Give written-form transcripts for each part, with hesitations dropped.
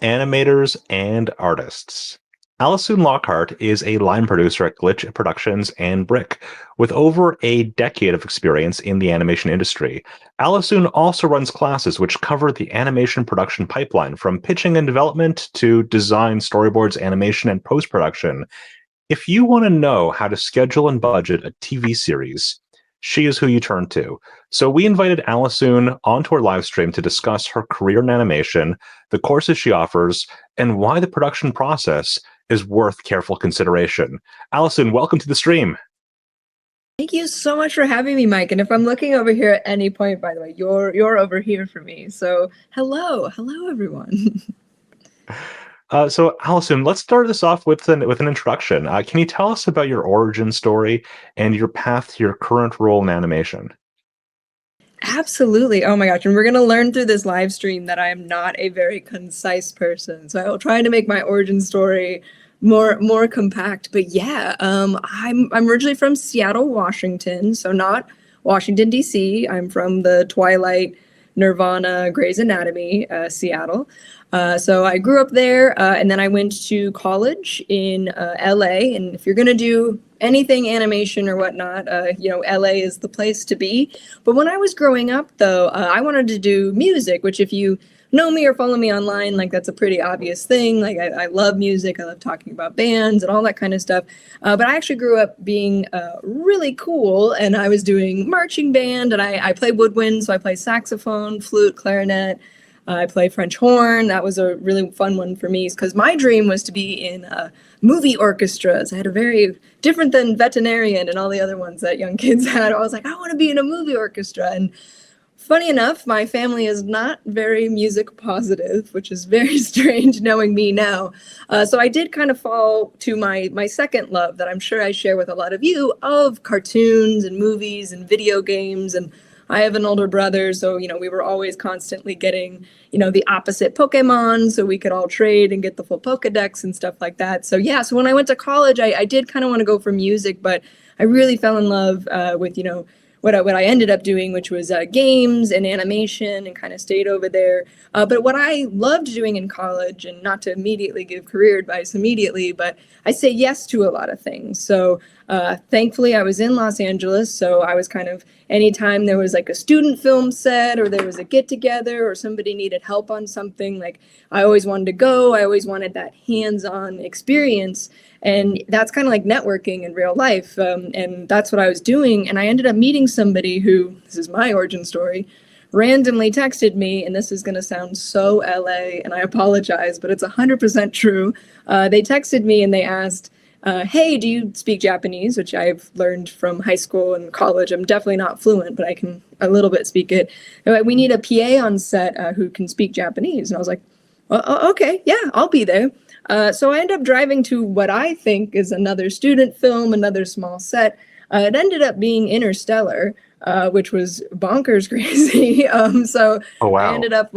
animators, and artists. Allissoon Lockhart is a line producer at Glitch Productions and BRIKK, with over a decade of experience in the animation industry. Allissoon also runs classes which cover the animation production pipeline, from pitching and development to design, storyboards, animation, and post-production. If you want to know how to schedule and budget a TV series, she is who you turn to. So we invited Allissoon onto our live stream to discuss her career in animation, the courses she offers, and why the production process is worth careful consideration. Allissoon, welcome to the stream. Thank you so much for having me, Mike. And if I'm looking over here at any point, by the way, you're over here for me. So hello everyone. So Allissoon, let's start this off with an introduction. Can you tell us about your origin story and your path to your current role in animation? Absolutely. Oh my gosh. And we're going to learn through this live stream that I am not a very concise person. So I will try to make my origin story more compact. But yeah, I'm originally from Seattle, Washington. So not Washington, D.C. I'm from the Twilight, Nirvana, Grey's Anatomy, Seattle. So I grew up there, and then I went to college in LA. And if you're going to do anything animation or whatnot, LA is the place to be. But when I was growing up, though, I wanted to do music, which if you know me or follow me online, like that's a pretty obvious thing. Like I love music. I love talking about bands and all that kind of stuff. But I actually grew up being really cool, and I was doing marching band, and I play woodwind. So I play saxophone, flute, clarinet. I play French horn. That was a really fun one for me because my dream was to be in movie orchestras. I had a very different than veterinarian and all the other ones that young kids had. I was like, I want to be in a movie orchestra. And funny enough, my family is not very music positive, which is very strange knowing me now. So I did kind of fall to my second love that I'm sure I share with a lot of you, of cartoons and movies and video games. And I have an older brother, so, we were always constantly getting, the opposite Pokemon so we could all trade and get the full Pokedex and stuff like that. So yeah, so when I went to college, I did kind of want to go for music, but I really fell in love with, what I ended up doing, which was games and animation, and kind of stayed over there. But what I loved doing in college, and not to immediately give career advice immediately, but I say yes to a lot of things. So thankfully I was in Los Angeles, so I was kind of, anytime there was like a student film set or there was a get together or somebody needed help on something, like I always wanted to go. I always wanted that hands-on experience. And that's kind of like networking in real life. And that's what I was doing. And I ended up meeting somebody who, this is my origin story, randomly texted me, and this is going to sound so LA, and I apologize, but it's 100% true. They texted me and they asked, hey, do you speak Japanese? Which I've learned from high school and college. I'm definitely not fluent, but I can a little bit speak it. We need a PA on set who can speak Japanese. And I was like, okay, yeah, I'll be there. So I ended up driving to what I think is another student film, another small set. It ended up being Interstellar, which was bonkers crazy. So Oh, wow. I ended up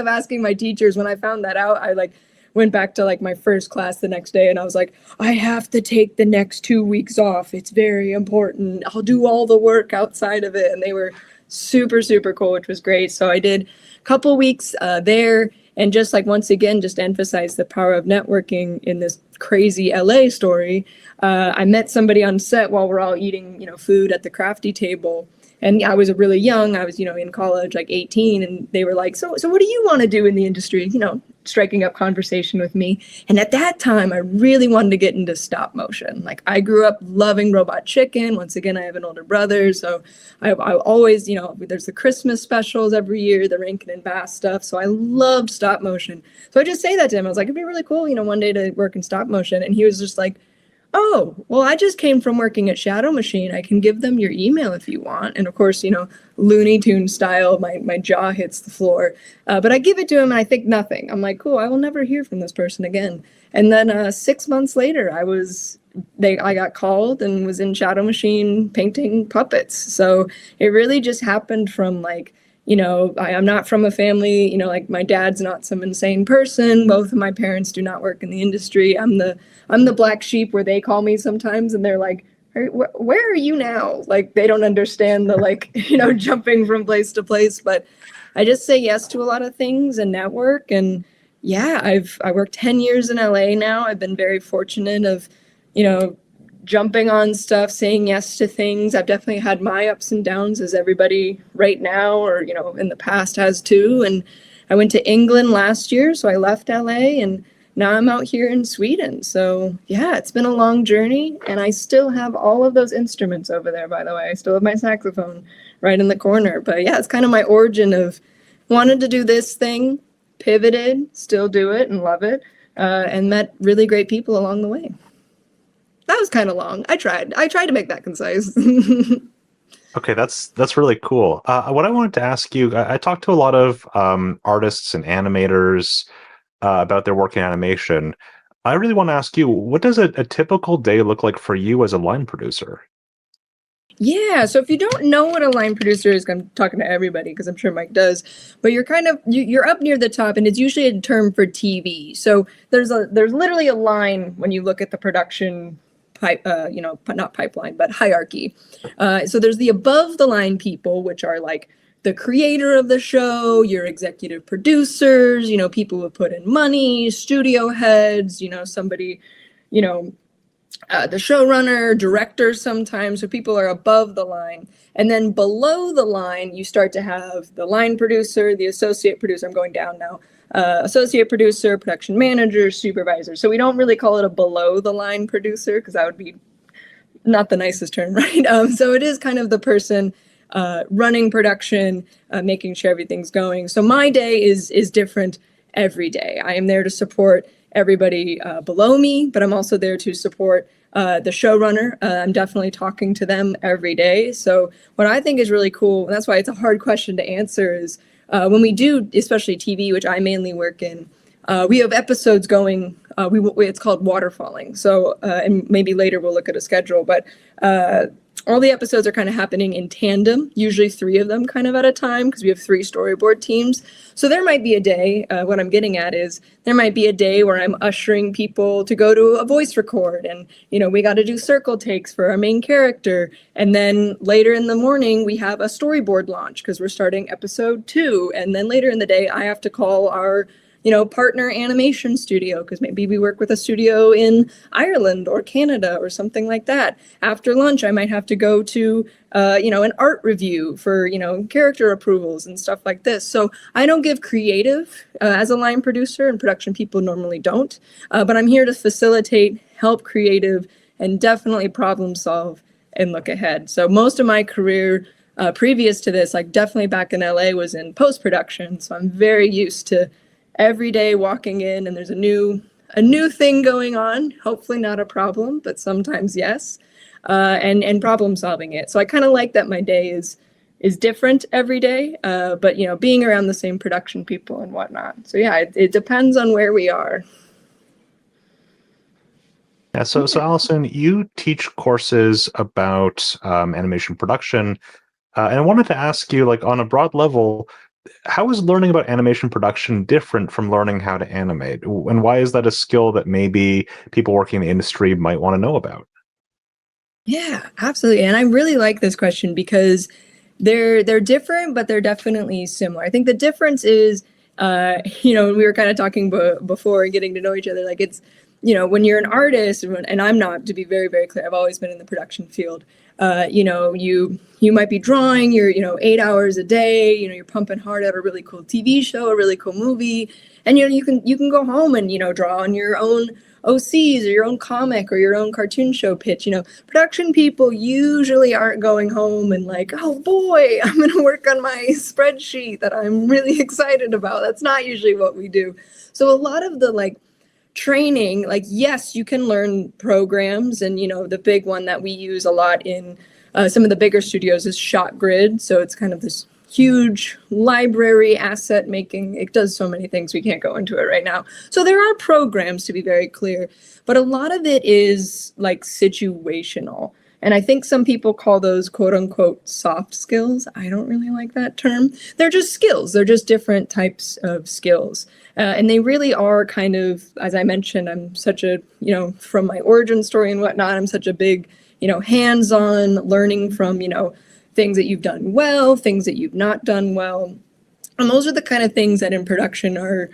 asking my teachers when I found that out. I went back to my first class the next day, and I was like, I have to take the next 2 weeks off. It's very important. I'll do all the work outside of it. And they were super, super cool, which was great. So I did a couple weeks there. And just once again, just emphasize the power of networking in this crazy LA story. I met somebody on set while we're all eating, food at the crafty table. And I was really young. I was, in college, 18. And they were like, so what do you want to do in the industry? Striking up conversation with me. And at that time, I really wanted to get into stop motion. I grew up loving Robot Chicken. Once again, I have an older brother. So I always, there's the Christmas specials every year, the Rankin and Bass stuff. So I loved stop motion. So I just say that to him. I was like, it'd be really cool, one day to work in stop motion. And he was just like, oh, well, I just came from working at Shadow Machine. I can give them your email if you want. And of course, Looney Tunes style, my jaw hits the floor. But I give it to him and I think nothing. I'm like, cool, I will never hear from this person again. And then 6 months later, I got called and was in Shadow Machine painting puppets. So it really just happened from I'm not from a family, my dad's not some insane person. Both of my parents do not work in the industry. I'm the black sheep where they call me sometimes, and they're like, where are you now? They don't understand the jumping from place to place. But I just say yes to a lot of things and network. And yeah, I worked 10 years in LA now. I've been very fortunate of, jumping on stuff, saying yes to things. I've definitely had my ups and downs, as everybody right now or, in the past has too. And I went to England last year, so I left LA, and now I'm out here in Sweden. So yeah, it's been a long journey, and I still have all of those instruments over there, by the way. I still have my saxophone right in the corner. But yeah, it's kind of my origin of wanted to do this thing, pivoted, still do it and love it, and met really great people along the way. That was kind of long. I tried to make that concise. Okay, that's really cool. What I wanted to ask you, I talked to a lot of artists and animators about their work in animation. I really want to ask you, what does a typical day look like for you as a line producer? Yeah, so if you don't know what a line producer is, I'm talking to everybody because I'm sure Mike does, but you're up near the top, and it's usually a term for TV. So there's literally a line when you look at the production not pipeline, but hierarchy. So there's the above the line people, which are like the creator of the show, your executive producers, people who have put in money, studio heads, somebody, the showrunner, director sometimes. So people are above the line. And then below the line, you start to have the line producer, the associate producer. I'm going down now. Associate producer, production manager, supervisor. So we don't really call it a below the line producer because that would be not the nicest term, right? So it is kind of the person running production, making sure everything's going. So my day is different every day. I am there to support everybody below me, but I'm also there to support the showrunner. I'm definitely talking to them every day. So what I think is really cool, and that's why it's a hard question to answer, is when we do, especially TV, which I mainly work in, we have episodes going, it's called waterfalling. So, and maybe later we'll look at a schedule, but all the episodes are kind of happening in tandem, usually 3 of them kind of at a time, because we have 3 storyboard teams. So there might be a day, what I'm getting at is, there might be a day where I'm ushering people to go to a voice record, and, we got to do circle takes for our main character. And then later in the morning, we have a storyboard launch, because we're starting episode 2. And then later in the day, I have to call our partner animation studio, because maybe we work with a studio in Ireland or Canada or something like that. After lunch, I might have to go to, an art review for, character approvals and stuff like this. So I don't give creative as a line producer, and production people normally don't, but I'm here to facilitate, help creative, and definitely problem solve and look ahead. So most of my career previous to this, like definitely back in LA, was in post-production. So I'm very used to every day walking in and there's a new thing going on, hopefully not a problem, but sometimes yes, and problem solving it. So I kind of like that my day is different every day, but being around the same production people and whatnot. So yeah, it depends on where we are. Yeah, so Allissoon, you teach courses about animation production, and I wanted to ask you, like, on a broad level, how is learning about animation production different from learning how to animate? And why is that a skill that maybe people working in the industry might want to know about? Yeah, absolutely. And I really like this question because they're different, but they're definitely similar. I think the difference is, we were kind of talking before and getting to know each other. Like it's, when you're an artist, and I'm not, to be very, very clear, I've always been in the production field. You might be drawing, you're 8 hours a day, you're pumping hard at a really cool TV show, a really cool movie, and you can go home and draw on your own OCs or your own comic or your own cartoon show pitch. Production people usually aren't going home and like, oh boy, I'm gonna work on my spreadsheet that I'm really excited about. That's not usually what we do. So a lot of the training, yes, you can learn programs, and the big one that we use a lot in some of the bigger studios is ShotGrid. So it's kind of this huge library asset making. It does so many things, we can't go into it right now. So there are programs, to be very clear, but a lot of it is situational. And I think some people call those quote unquote soft skills. I don't really like that term. They're just skills. They're just different types of skills. And they really are kind of, as I mentioned, I'm such a, from my origin story and whatnot, I'm such a big, hands-on learning from, things that you've done well, things that you've not done well. And those are the kind of things that in production are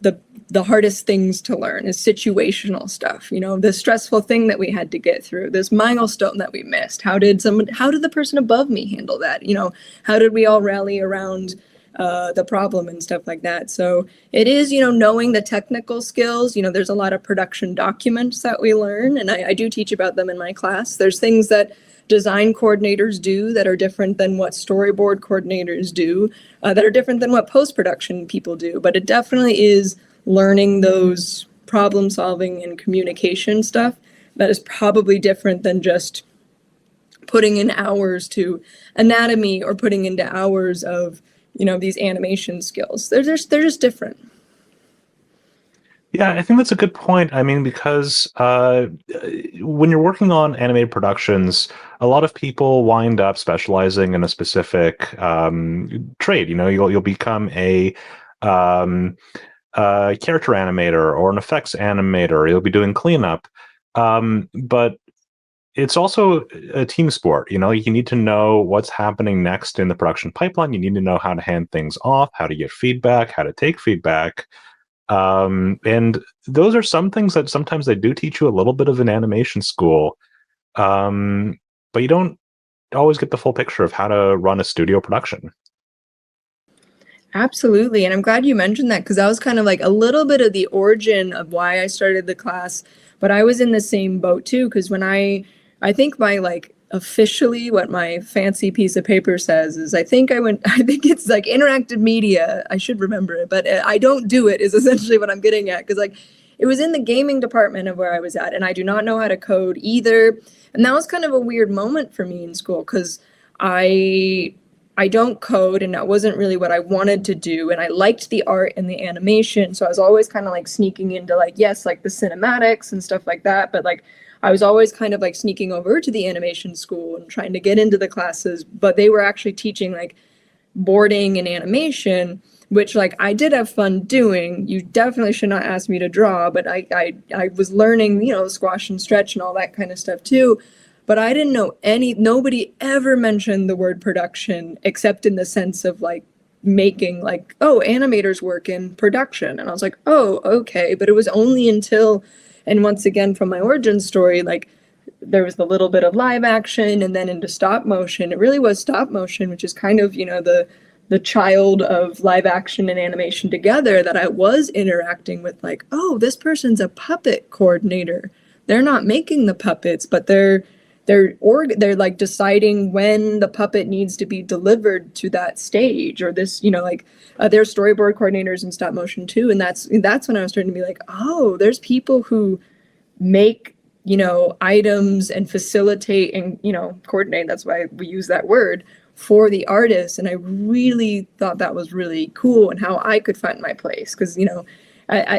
the hardest things to learn, is situational stuff. You know, the stressful thing that we had to get through, this milestone that we missed. How did the person above me handle that? You know, how did we all rally around the problem and stuff like that? So it is, you know, knowing the technical skills. You know, there's a lot of production documents that we learn, and I do teach about them in my class. There's things that design coordinators do that are different than what storyboard coordinators do, that are different than what post-production people do. But it definitely is learning those problem solving and communication stuff that is probably different than just putting in hours to anatomy or putting into hours of, you know, these animation skills. They're just different. Yeah, I think that's a good point. I mean, because when you're working on animated productions, a lot of people wind up specializing in a specific trade. You know, you'll become a character animator or an effects animator. You'll be doing cleanup, but it's also a team sport. You know, you need to know what's happening next in the production pipeline. You need to know how to hand things off, how to get feedback, how to take feedback. And those are some things that sometimes they do teach you a little bit of in animation school, but you don't always get the full picture of how to run a studio production. Absolutely. And I'm glad you mentioned that, because that was kind of like a little bit of the origin of why I started the class. But I was in the same boat too, because when I think my like officially what my fancy piece of paper says is I think it's like interactive media. I should remember it, but I don't do it is essentially what I'm getting at. Because like it was in the gaming department of where I was at, and I do not know how to code either. And that was kind of a weird moment for me in school, because I don't code, and that wasn't really what I wanted to do. And I liked the art and the animation. So I was always kind of like sneaking into like, yes, like the cinematics and stuff like that. But like, I was always kind of like sneaking over to the animation school and trying to get into the classes, but they were actually teaching like boarding and animation, which like I did have fun doing. You definitely should not ask me to draw, but I was learning, you know, squash and stretch and all that kind of stuff too. But I didn't know nobody ever mentioned the word production, except in the sense of like making like, oh, animators work in production. And I was like, oh, okay. But it was only until, and once again, from my origin story, like there was the little bit of live action and then into stop motion. It really was stop motion, which is kind of, you know, the child of live action and animation together, that I was interacting with like, oh, this person's a puppet coordinator. They're not making the puppets, but they're like deciding when the puppet needs to be delivered to that stage, or this, you know, like they're storyboard coordinators in stop motion too. And that's when I was starting to be like, oh, there's people who make, you know, items and facilitate and, you know, coordinate. That's why we use that word for the artist. And I really thought that was really cool, and how I could find my place. Because, you know,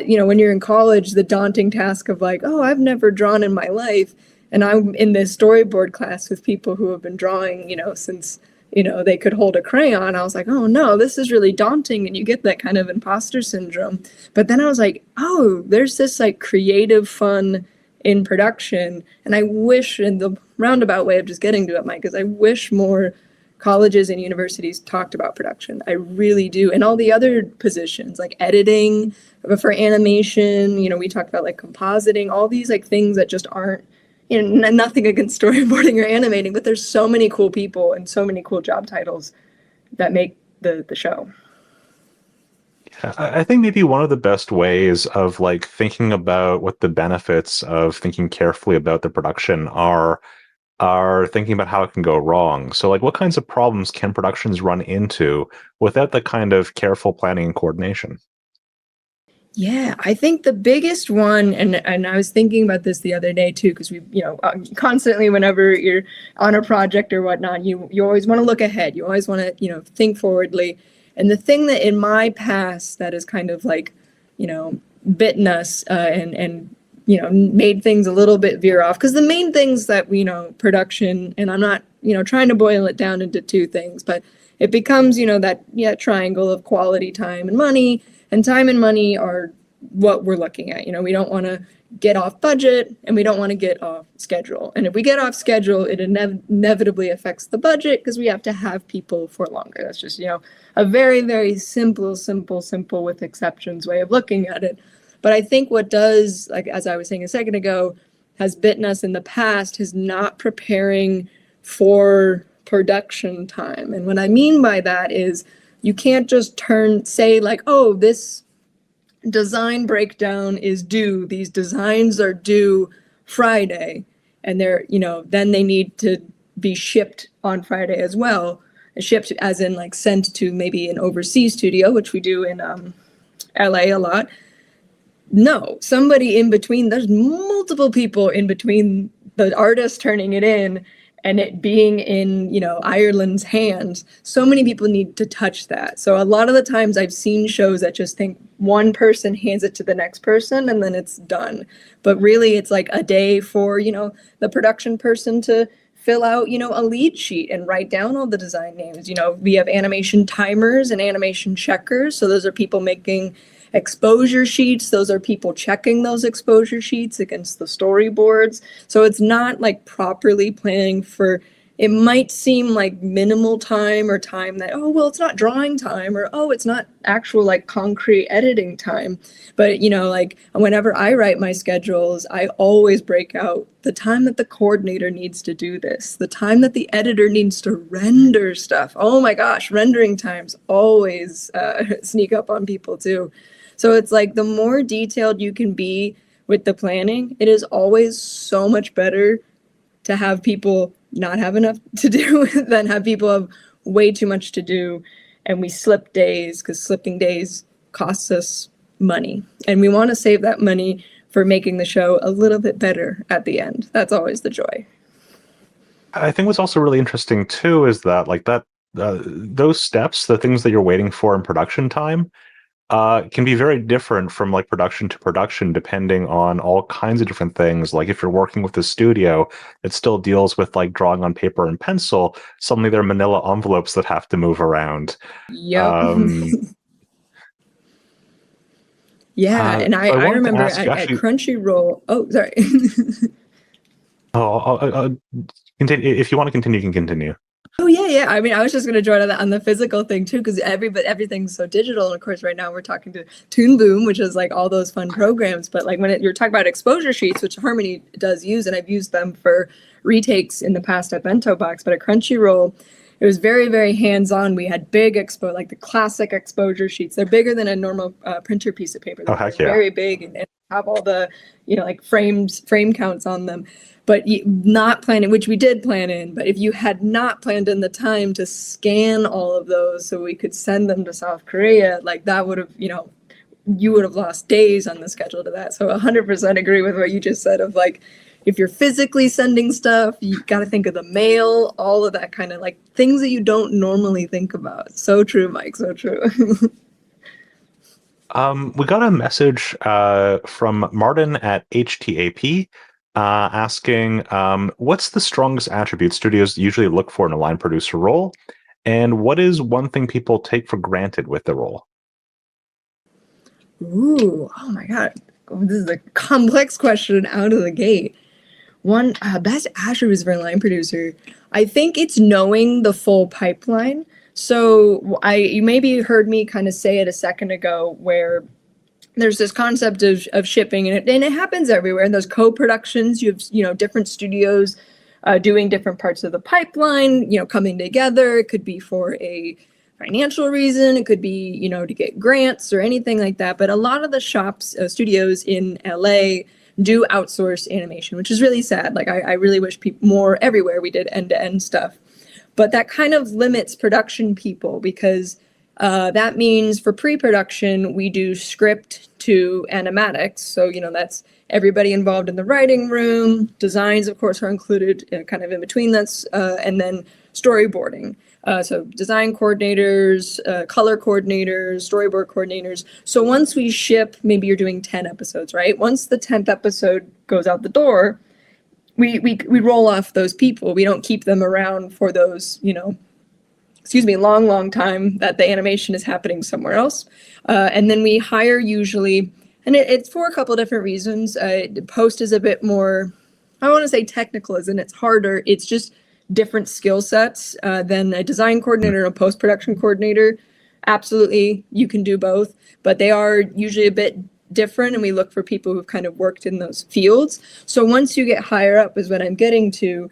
you know, when you're in college, the daunting task of like, oh, I've never drawn in my life. And I'm in this storyboard class with people who have been drawing, you know, since, you know, they could hold a crayon. I was like, oh no, this is really daunting. And you get that kind of imposter syndrome. But then I was like, oh, there's this like creative fun in production. And I wish, in the roundabout way of just getting to it, Mike, is I wish more colleges and universities talked about production. I really do. And all the other positions like editing, for animation, you know, we talked about like compositing, all these like things that just aren't, you know, nothing against storyboarding or animating, but there's so many cool people and so many cool job titles that make the show. Yeah, I think maybe one of the best ways of like thinking about what the benefits of thinking carefully about the production are thinking about how it can go wrong. So like what kinds of problems can productions run into without the kind of careful planning and coordination? Yeah, I think the biggest one, and I was thinking about this the other day too, because we, you know, constantly whenever you're on a project or whatnot, you always want to look ahead. You always want to, you know, think forwardly. And the thing that in my past that is kind of like, you know, bitten us and you know, made things a little bit veer off, because the main things that, you know, production, and I'm not, you know, trying to boil it down into two things, but it becomes, you know, that triangle of quality, time, and money. And time and money are what we're looking at. You know, we don't want to get off budget and we don't want to get off schedule. And if we get off schedule, it inevitably affects the budget because we have to have people for longer. That's just, you know, a very, very simple with exceptions way of looking at it. But I think what does, like, as I was saying a second ago, has bitten us in the past is not preparing for production time. And what I mean by that is you can't just say like, oh, this design breakdown is due, these designs are due Friday, and they're, you know, then they need to be shipped on Friday as well. Shipped as in like sent to maybe an overseas studio, which we do in LA a lot. No, somebody in between, there's multiple people in between the artist turning it in and it being in, you know, Ireland's hands. So many people need to touch that. So a lot of the times I've seen shows that just think one person hands it to the next person and then it's done. But really it's like a day for, you know, the production person to fill out, you know, a lead sheet and write down all the design names. You know, we have animation timers and animation checkers. So those are people making exposure sheets. Those are people checking those exposure sheets against the storyboards. So it's not like properly planning for, it might seem like minimal time or time that, oh, well, it's not drawing time, or, oh, it's not actual like concrete editing time. But, you know, like whenever I write my schedules, I always break out the time that the coordinator needs to do this, the time that the editor needs to render stuff. Oh my gosh, rendering times always sneak up on people too. So it's like the more detailed you can be with the planning, it is always so much better to have people not have enough to do than have people have way too much to do. And we slip days because slipping days costs us money. And we want to save that money for making the show a little bit better at the end. That's always the joy. I think what's also really interesting too is that like that those steps, the things that you're waiting for in production time, can be very different from like production to production, depending on all kinds of different things. Like if you're working with a studio, it still deals with like drawing on paper and pencil. Suddenly there are manila envelopes that have to move around. Yep. Yeah, and I remember at Crunchyroll. Oh, sorry. Continue. If you want to continue, you can continue. Oh yeah. I mean, I was just going to join on the physical thing too, because everything's so digital. And of course, right now we're talking to Toon Boom, which is like all those fun programs. But like when you're talking about exposure sheets, which Harmony does use, and I've used them for retakes in the past at Bento Box, but at Crunchyroll, it was very, very hands-on. We had big like the classic exposure sheets. They're bigger than a normal printer piece of paper. They're very big and have all the, you know, like frame counts on them. But not planning, which we did plan in, but if you had not planned in the time to scan all of those so we could send them to South Korea, like that would have, you know, you would have lost days on the schedule to that. So 100% agree with what you just said of like, if you're physically sending stuff, you got to think of the mail, all of that kind of like things that you don't normally think about. So true, Mike, so true. We got a message from Martin at HTAP asking, what's the strongest attribute studios usually look for in a line producer role? And what is one thing people take for granted with the role? Ooh, oh my God. This is a complex question out of the gate. One best attributes for a line producer. I think it's knowing the full pipeline. So you maybe heard me kind of say it a second ago where there's this concept of shipping and it happens everywhere. And those co-productions, you have, you know, different studios doing different parts of the pipeline, you know, coming together. It could be for a financial reason. It could be, you know, to get grants or anything like that. But a lot of the studios in LA do outsource animation, which is really sad. Like I really wish more everywhere we did end-to-end stuff. But that kind of limits production people because that means for pre-production, we do script to animatics. So, you know, that's everybody involved in the writing room. Designs, of course, are included kind of in between that's, and then storyboarding. So design coordinators, color coordinators, storyboard coordinators. So once we ship, maybe you're doing 10 episodes, right? Once the 10th episode goes out the door, we roll off those people. We don't keep them around for those, you know, long time that the animation is happening somewhere else. And then we hire usually And it's for a couple different reasons. Post is a bit more, I want to say technical, as in it's harder. It's just different skill sets than a design coordinator and a post-production coordinator. Absolutely, you can do both, but they are usually a bit different, and we look for people who've kind of worked in those fields. So once you get higher up is what I'm getting to,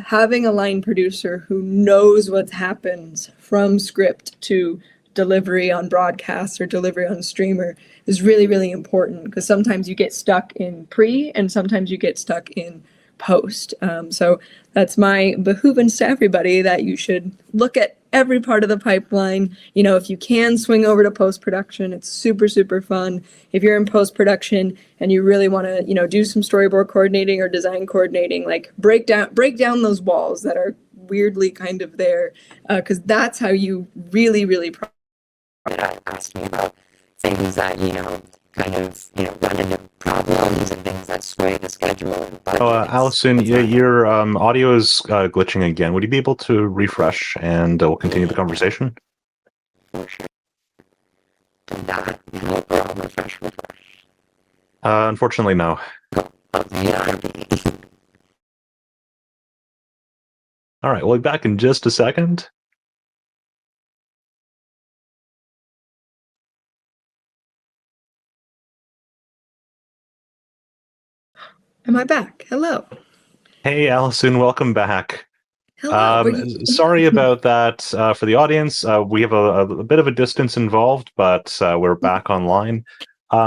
having a line producer who knows what happens from script to delivery on broadcast or delivery on streamer is really, really important, because sometimes you get stuck in pre and sometimes you get stuck in post. So that's my behoovance to everybody, that you should look at every part of the pipeline. You know, if you can swing over to post-production, it's super, super fun. If you're in post-production and you really want to, you know, do some storyboard coordinating or design coordinating, like break down those walls that are weirdly kind of there, because that's how you really, really asked me about things that, you know, kind of, you know, run into problems and things that sway the schedule. And Allissoon, your audio is glitching again. Would you be able to refresh, and we'll continue the conversation? For sure. And that, you know, we're all refresh. Unfortunately, no. All right, we'll be back in just a second. Am I back? Hello. Hey, Allissoon, welcome back. Hello. Sorry about that for the audience. We have a bit of a distance involved, but we're back online.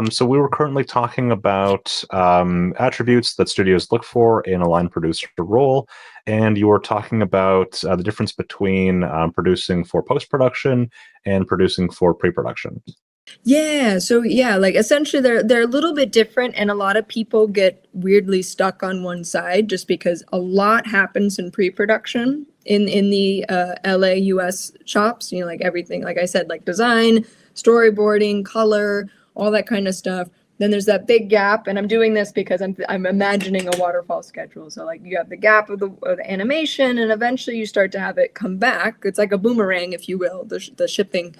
So we were currently talking about attributes that studios look for in a line producer role, and you were talking about the difference between producing for post-production and producing for pre-production. Yeah, so yeah, like essentially they're a little bit different, and a lot of people get weirdly stuck on one side just because a lot happens in pre-production in the LA US shops, you know, like everything, like I said, like design, storyboarding, color, all that kind of stuff. Then there's that big gap, and I'm doing this because I'm imagining a waterfall schedule. So like you have the gap of the animation, and eventually you start to have it come back. It's like a boomerang, if you will, the shipping.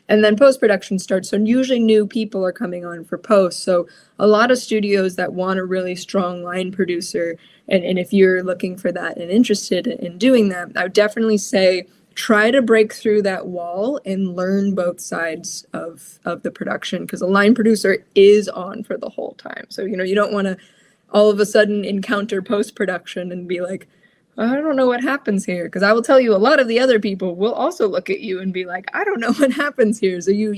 And then post-production starts, so usually new people are coming on for post. So a lot of studios that want a really strong line producer, and if you're looking for that and interested in doing that, I would definitely say try to break through that wall and learn both sides of the production, because a line producer is on for the whole time. So, you know, you don't want to all of a sudden encounter post-production and be like, I don't know what happens here, because I will tell you a lot of the other people will also look at you and be like, I don't know what happens here. So you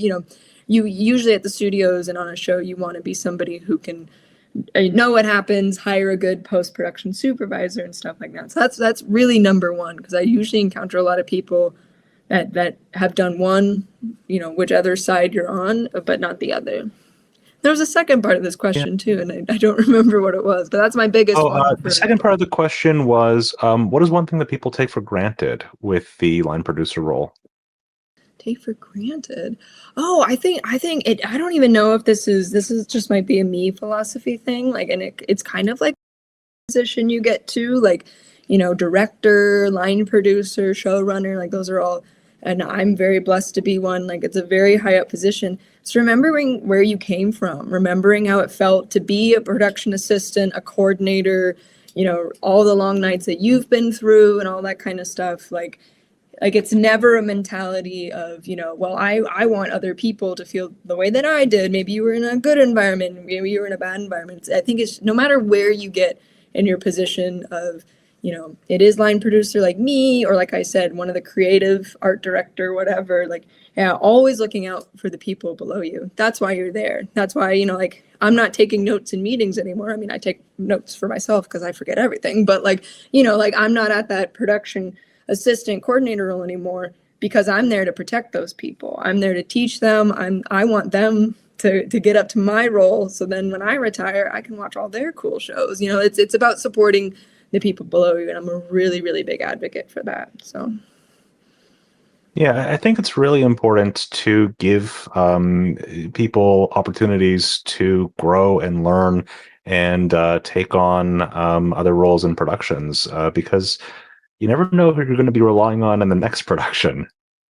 usually at the studios and on a show, you want to be somebody who can know what happens, hire a good post-production supervisor and stuff like that. So that's really number one, because I usually encounter a lot of people that have done one, you know, which other side you're on, but not the other. There was a second part of this question too, and I don't remember what it was, but that's my biggest one. The second part of the question was, what is one thing that people take for granted with the line producer role? Take for granted? Oh, I think it. I don't even know if this is just might be a me philosophy thing. Like, and it's kind of like position you get to, like, you know, director, line producer, showrunner. Like those are all. And I'm very blessed to be one. Like it's a very high up position. So remembering where you came from, remembering how it felt to be a production assistant, a coordinator, you know, all the long nights that you've been through and all that kind of stuff. Like it's never a mentality of, you know, well, I want other people to feel the way that I did. Maybe you were in a good environment, maybe you were in a bad environment. I think it's no matter where you get in your position of, you know, it is line producer like me, or like I said, one of the creative art director, whatever, like, yeah, always looking out for the people below you. That's why you're there. That's why, you know, like I'm not taking notes in meetings anymore. I mean, I take notes for myself because I forget everything, but like, you know, like I'm not at that production assistant coordinator role anymore because I'm there to protect those people. I'm there to teach them. I want them to get up to my role. So then when I retire, I can watch all their cool shows. You know, it's about supporting the people below you, and I'm a really, really big advocate for that. So yeah, I think it's really important to give people opportunities to grow and learn and take on other roles in productions, because you never know who you're going to be relying on in the next production.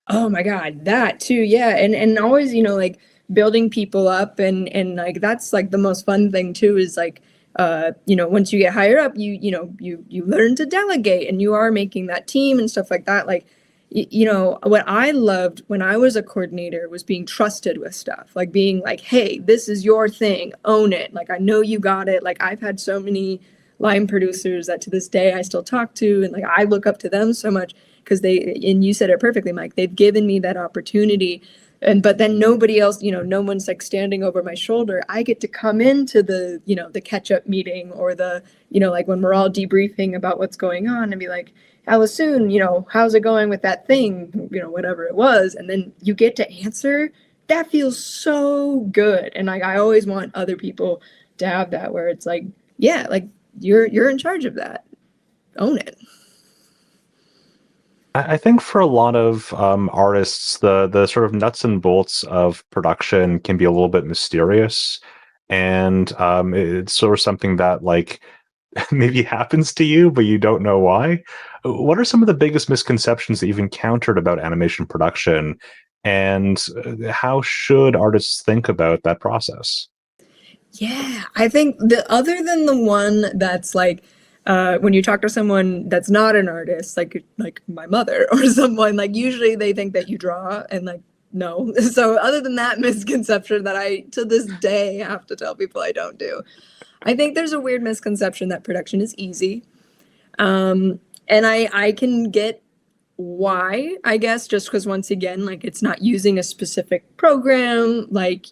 oh my God, that too. Yeah. And always, you know, like building people up, and like that's like the most fun thing too, is like once you get higher up, you learn to delegate, and you are making that team and stuff like that. Like what I loved when I was a coordinator was being trusted with stuff, like being like, hey, this is your thing, own it. Like, I know you got it. Like, I've had so many line producers that to this day I still talk to, and like I look up to them so much because and you said it perfectly, Mike, they've given me that opportunity. But then nobody else, no one's like standing over my shoulder. I get to come into the, the catch-up meeting, or the, like when we're all debriefing about what's going on, and be like, Allissoon, how's it going with that thing, whatever it was. And then you get to answer. That feels so good. And like, I always want other people to have that, where it's like, yeah, like you're in charge of that. Own it. I think for a lot of artists, the sort of nuts and bolts of production can be a little bit mysterious, and it's sort of something that like maybe happens to you, but you don't know why. What are some of the biggest misconceptions that you've encountered about animation production, and how should artists think about that process? Yeah, I think other than the one that's like, when you talk to someone that's not an artist, like my mother or someone, like usually they think that you draw, and like, no. So other than that misconception that I, to this day, have to tell people I don't do, I think there's a weird misconception that production is easy. And I can get why, I guess, just because once again, like it's not using a specific program, like,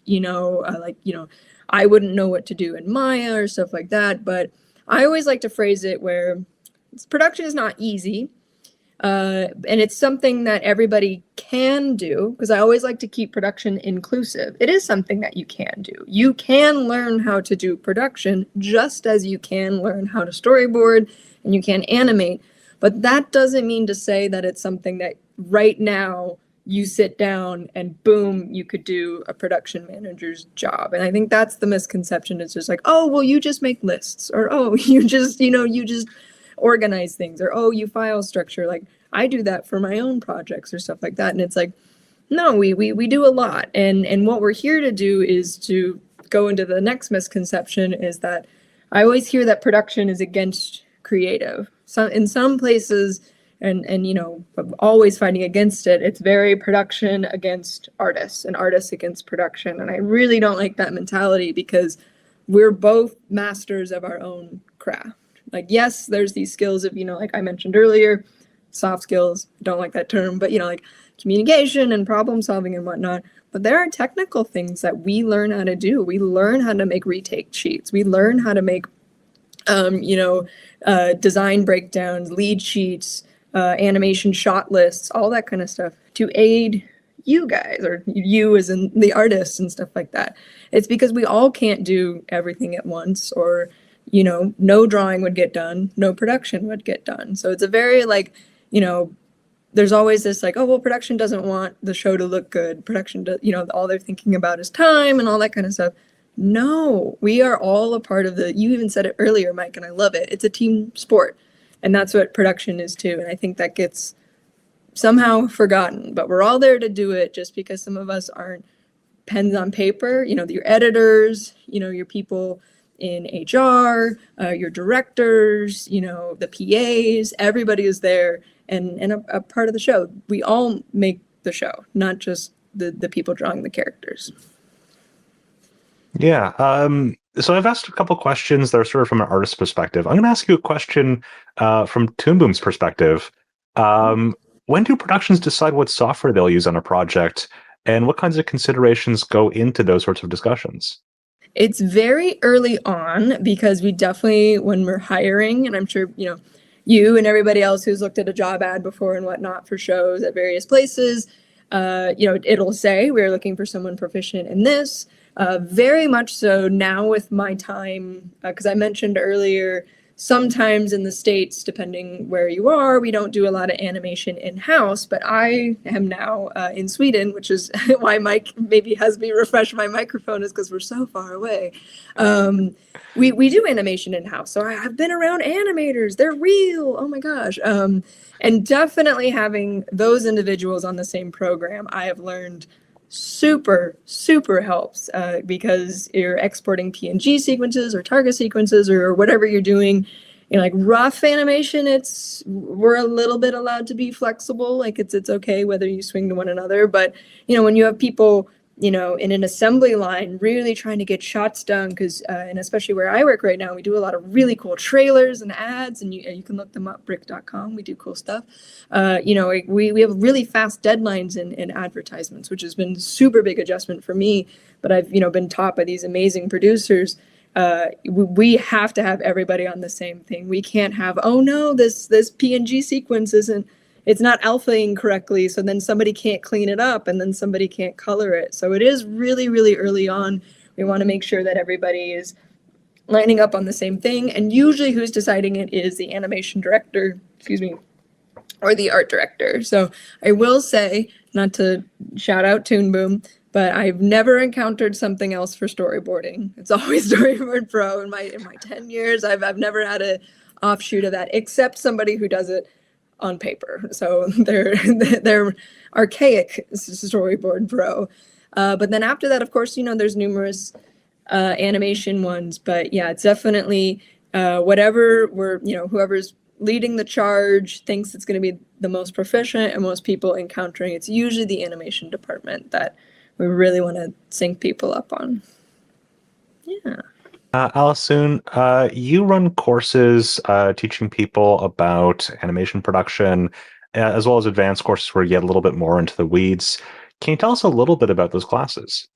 I wouldn't know what to do in Maya or stuff like that. But I always like to phrase it where production is not easy. And it's something that everybody can do, because I always like to keep production inclusive. It is something that you can do. You can learn how to do production just as you can learn how to storyboard and you can animate. But that doesn't mean to say that it's something that right now you sit down and boom, you could do a production manager's job. And I think that's the misconception. It's just like, oh, well, you just make lists, or, oh, you just organize things, or, oh, you file structure. Like I do that for my own projects or stuff like that. And it's like, no, we do a lot. And what we're here to do is to go into the next misconception, is that I always hear that production is against creative. So in some places, and I'm always fighting against it, it's very production against artists and artists against production. And I really don't like that mentality, because we're both masters of our own craft. Like, yes, there's these skills of, like I mentioned earlier, soft skills, don't like that term, but like communication and problem solving and whatnot. But there are technical things that we learn how to do. We learn how to make retake sheets. We learn how to make, design breakdowns, lead sheets, animation shot lists, all that kind of stuff to aid you guys, or you as in the artists and stuff like that. It's because we all can't do everything at once, or no drawing would get done, no production would get done. So it's a very like, there's always this like, oh, well, production doesn't want the show to look good. Production does, all they're thinking about is time and all that kind of stuff. No, we are all a part of you even said it earlier, Mike, and I love it. It's a team sport. And that's what production is too. And I think that gets somehow forgotten, but we're all there to do it, just because some of us aren't pens on paper. Your editors, your people in HR, your directors, the PAs, everybody is there and a part of the show. We all make the show, not just the people drawing the characters. Yeah. So I've asked a couple questions that are sort of from an artist's perspective. I'm going to ask you a question from Toon Boom's perspective. When do productions decide what software they'll use on a project, and what kinds of considerations go into those sorts of discussions? It's very early on, because we definitely, when we're hiring, and I'm sure, you and everybody else who's looked at a job ad before and whatnot for shows at various places, it'll say we're looking for someone proficient in this. Very much so now with my time, because I mentioned earlier, sometimes in the States, depending where you are, we don't do a lot of animation in-house, but I am now in Sweden, which is why Mike maybe has me refresh my microphone, is because we're so far away. We do animation in-house, so I've been around animators. They're real. Oh my gosh. And definitely having those individuals on the same program, I have learned super, super helps because you're exporting PNG sequences or target sequences or whatever you're doing. You know, like rough animation, we're a little bit allowed to be flexible. Like it's okay whether you swing to one another. But, you know, when you have people, you know, in an assembly line really trying to get shots done, because and especially where I work right now, we do a lot of really cool trailers and ads, and you can look them up, BRIKK.com. We do cool stuff. You know, we have really fast deadlines in advertisements, which has been super big adjustment for me. But I've, you know, been taught by these amazing producers. We have to have everybody on the same thing. We can't have, oh no, this PNG sequence it's not alphaing correctly, so then somebody can't clean it up and then somebody can't color it. So it is really, really early on. We want to make sure that everybody is lining up on the same thing. And usually who's deciding it is the animation director, or the art director. So I will say, not to shout out Toon Boom, but I've never encountered something else for storyboarding. It's always Storyboard Pro. In my 10 years, I've never had an offshoot of that, except somebody who does it on paper. So they're archaic Storyboard Pro. But then after that, of course, you know, there's numerous animation ones. But yeah, it's definitely whatever whoever's leading the charge thinks it's going to be the most proficient and most people encountering. It's usually the animation department that we really want to sync people up on. Yeah. Allissoon, you run courses teaching people about animation production, as well as advanced courses where you get a little bit more into the weeds. Can you tell us a little bit about those classes?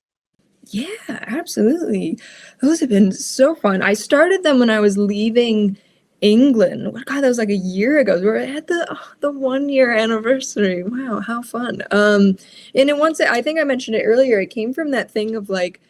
Yeah, absolutely. Those have been so fun. I started them when I was leaving England. God, that was like a year ago. We were at the 1 year anniversary. Wow, how fun. And then once I think I mentioned it earlier, it came from that thing of like,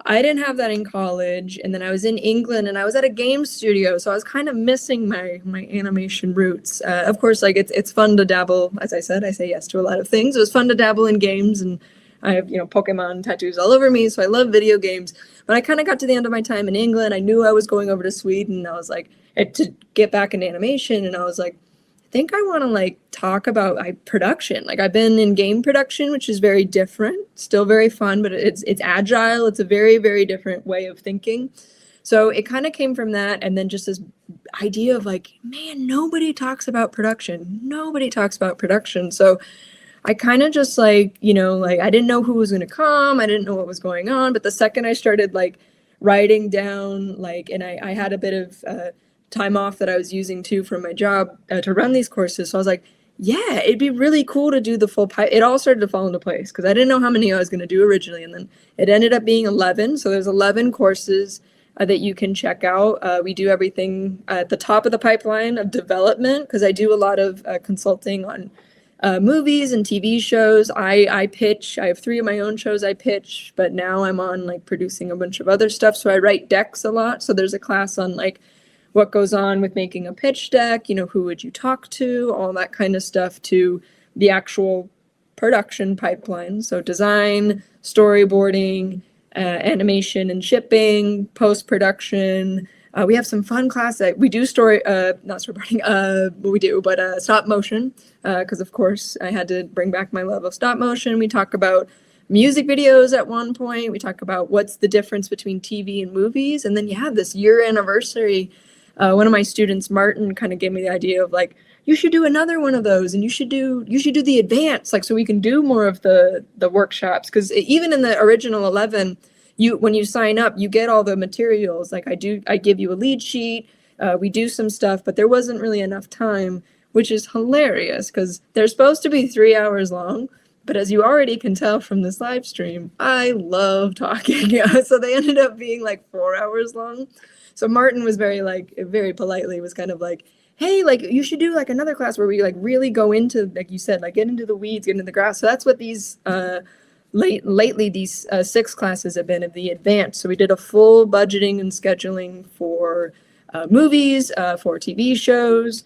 I didn't have that in college, and then I was in England and I was at a game studio, so I was kind of missing my animation roots. Of course, like it's fun to dabble. As I said, I say yes to a lot of things. It was fun to dabble in games, and I have, you know, Pokemon tattoos all over me, so I love video games. But I kind of got to the end of my time in England. I knew I was going over to Sweden. I was like, to get back in animation, and I was like, I think I want to like talk about production. Like I've been in game production, which is very different, still very fun, but it's agile. It's a very, very different way of thinking. So it kind of came from that. And then just this idea of like, man, nobody talks about production. Nobody talks about production. So I kind of just like, you know, like I didn't know who was going to come. I didn't know what was going on. But the second I started like writing down, like, and I had a bit of time off that I was using too from my job to run these courses. So I was like, yeah, it'd be really cool to do the full pipe. It all started to fall into place because I didn't know how many I was going to do originally. And then it ended up being 11. So there's 11 courses that you can check out. We do everything at the top of the pipeline of development because I do a lot of consulting on movies and TV shows. I pitch. I have 3 of my own shows I pitch, but now I'm on like producing a bunch of other stuff. So I write decks a lot. So there's a class on like what goes on with making a pitch deck, you know, who would you talk to, all that kind of stuff, to the actual production pipeline. So design, storyboarding, animation and shipping, post-production. We have some fun classes. We do not storyboarding, we do, but stop motion, because of course I had to bring back my love of stop motion. We talk about music videos at one point. We talk about what's the difference between TV and movies. And then, yeah, this year anniversary, one of my students, Martin, kind of gave me the idea of like, you should do another one of those, and you should do the advanced, like, so we can do more of the workshops. Because even in the original 11, when you sign up, you get all the materials. Like I give you a lead sheet, we do some stuff, but there wasn't really enough time, which is hilarious because they're supposed to be 3 hours long. But as you already can tell from this live stream, I love talking. So they ended up being like 4 hours long. So Martin was very politely was kind of like, hey, like you should do like another class where we like really go into, like you said, like get into the weeds, get into the grass. So that's what these lately these 6 classes have been of the advanced. So we did a full budgeting and scheduling for movies, for TV shows.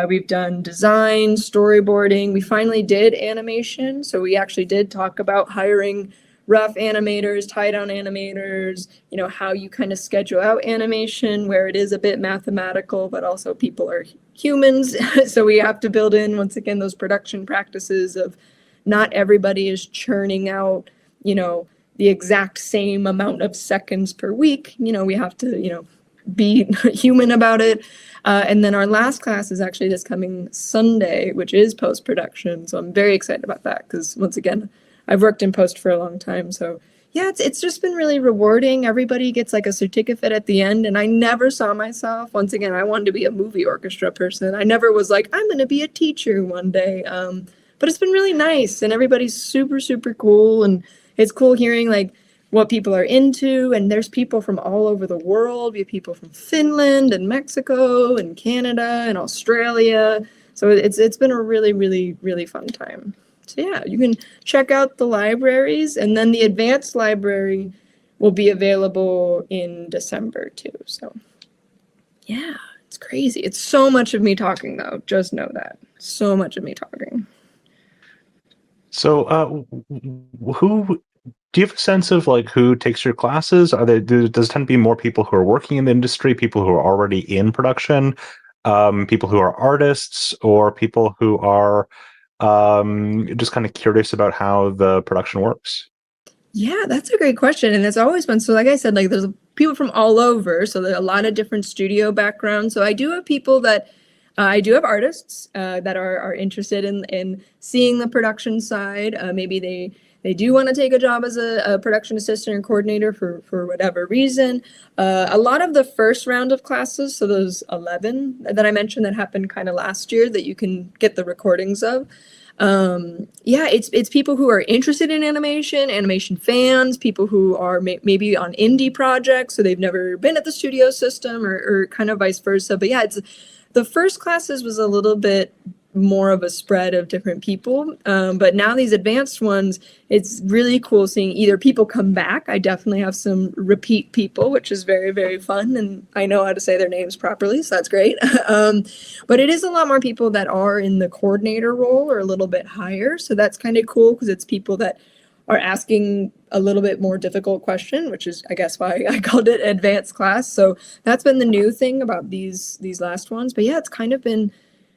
We've done design, storyboarding. We finally did animation. So we actually did talk about hiring rough animators, tie-down animators, you know, how you kind of schedule out animation where it is a bit mathematical, but also people are humans. So we have to build in, once again, those production practices of not everybody is churning out the exact same amount of seconds per week. We have to, be human about it. And then our last class is actually this coming Sunday, which is post-production. So I'm very excited about that because, once again, I've worked in post for a long time. So yeah, it's just been really rewarding. Everybody gets like a certificate at the end, and I never saw myself. Once again, I wanted to be a movie orchestra person. I never was like, I'm going to be a teacher one day. But it's been really nice, and everybody's super, super cool. And it's cool hearing like what people are into, and there's people from all over the world. We have people from Finland and Mexico and Canada and Australia. So it's been a really, really, really fun time. So yeah, you can check out the libraries, and then the advanced library will be available in December too. So yeah, it's crazy. It's so much of me talking though. Just know that. So much of me talking. So who do you have a sense of like who takes your classes? Does it tend to be more people who are working in the industry, people who are already in production, people who are artists, or people who are just kind of curious about how the production works? Yeah, that's a great question. And it's always been, so like I said, like there's people from all over. So there are a lot of different studio backgrounds. So I do have people that, I do have artists that are interested in seeing the production side. Maybe they do want to take a job as a production assistant or coordinator for whatever reason. A lot of the first round of classes, so those 11 that I mentioned that happened kind of last year that you can get the recordings of. Yeah, it's people who are interested in animation fans, people who are maybe on indie projects, so they've never been at the studio system or kind of vice versa. But yeah, the first classes was a little bit more of a spread of different people. But now these advanced ones, it's really cool seeing either people come back. I definitely have some repeat people, which is very, very fun. And I know how to say their names properly, so that's great. But it is a lot more people that are in the coordinator role or a little bit higher. So that's kind of cool because it's people that are asking a little bit more difficult question, which is, I guess, why I called it advanced class. So that's been the new thing about these last ones. But yeah, it's kind of been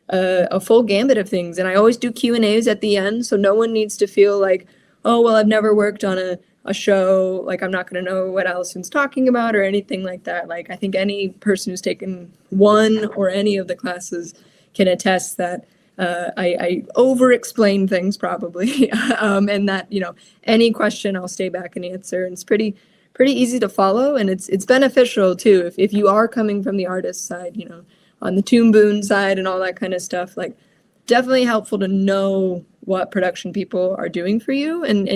a full gambit of things. And I always do Q&As at the end, so no one needs to feel like, oh, well, I've never worked on a show, like I'm not going to know what Allissoon's talking about or anything like that. Like I think any person who's taken one or any of the classes can attest that I over-explain things probably, and that, any question I'll stay back and answer. And it's pretty easy to follow, and it's beneficial too if you are coming from the artist side, on the Toon Boon side and all that kind of stuff. Like definitely helpful to know what production people are doing for you, and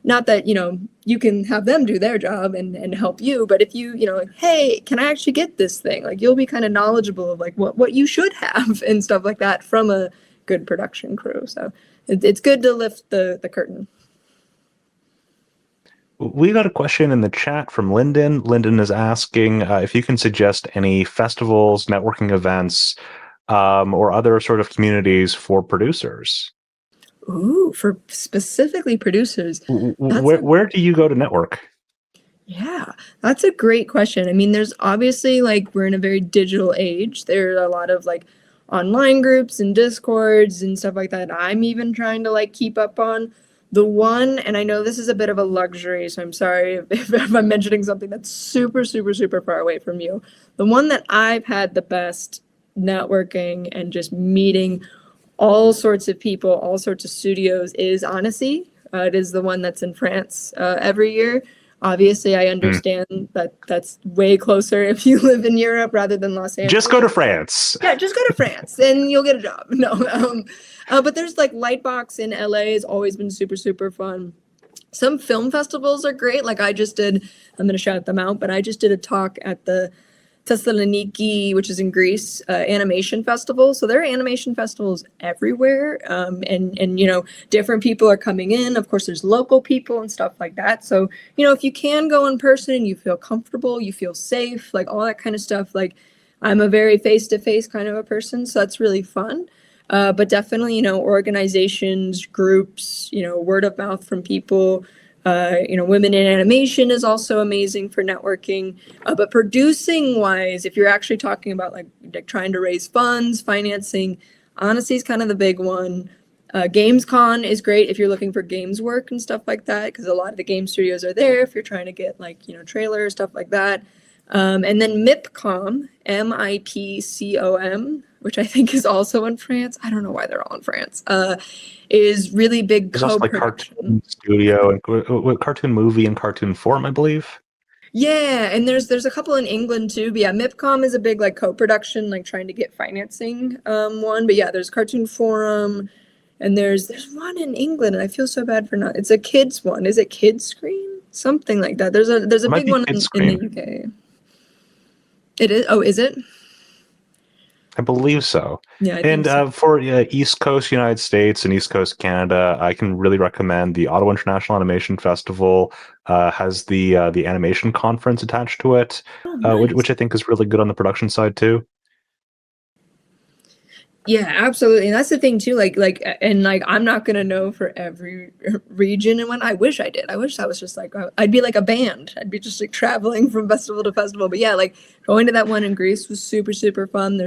not that you can have them do their job and help you, but if you like, hey, can I actually get this thing, like you'll be kind of knowledgeable of like what you should have and stuff like that from a good production crew. So it's good to lift the curtain. We got a question in the chat from Lyndon. Lyndon is asking if you can suggest any festivals, networking events, or other sort of communities for producers. Ooh, for specifically producers. Where do you go to network? Yeah, that's a great question. I mean, there's obviously like we're in a very digital age. There are a lot of like online groups and Discords and stuff like that. I'm even trying to like keep up on. The one, and I know this is a bit of a luxury, so I'm sorry if I'm mentioning something that's super, super, super far away from you. The one that I've had the best networking and just meeting all sorts of people, all sorts of studios is Annecy. It is the one that's in France every year. Obviously, I understand that that's way closer if you live in Europe rather than Los Angeles. Just go to France. Yeah, just go to France and you'll get a job. No, but there's like Lightbox in LA has always been super, super fun. Some film festivals are great. Like I'm going to shout them out, but I just did a talk at the Thessaloniki, which is in Greece, animation festival. So there are animation festivals everywhere. And different people are coming in. Of course, there's local people and stuff like that. So, if you can go in person and you feel comfortable, you feel safe, like all that kind of stuff. Like I'm a very face-to-face kind of a person, so that's really fun. But definitely, organizations, groups, word of mouth from people. Women in animation is also amazing for networking. But producing wise, if you're actually talking about like trying to raise funds, financing, Honesty is kind of the big one. Gamescon is great if you're looking for games work and stuff like that, because a lot of the game studios are there if you're trying to get like, you know, trailers, stuff like that. And then MIPCOM, MIPCOM, which I think is also in France. I don't know why they're all in France. Is really big There's also like co-production. cartoon studio and cartoon movie and cartoon form, I believe. Yeah, and there's a couple in England too. But yeah, MIPCOM is a big like co-production, like trying to get financing one. But yeah, there's Cartoon Forum, and there's one in England, and I feel so bad for not. It's a kids one. Is it Kids Screen? Something like that. There's a big one in the UK. It is. Oh, is it? I believe so. Yeah. And for East Coast United States and East Coast Canada, I can really recommend the Ottawa International Animation Festival. Has the animation conference attached to it, nice. which I think is really good on the production side too. Yeah, absolutely. And that's the thing too, and I'm not gonna know for every region and one. I wish I did. I wish I was just like, I'd be like a band. I'd be just like traveling from festival to festival. But yeah, like going to that one in Greece was super, super fun.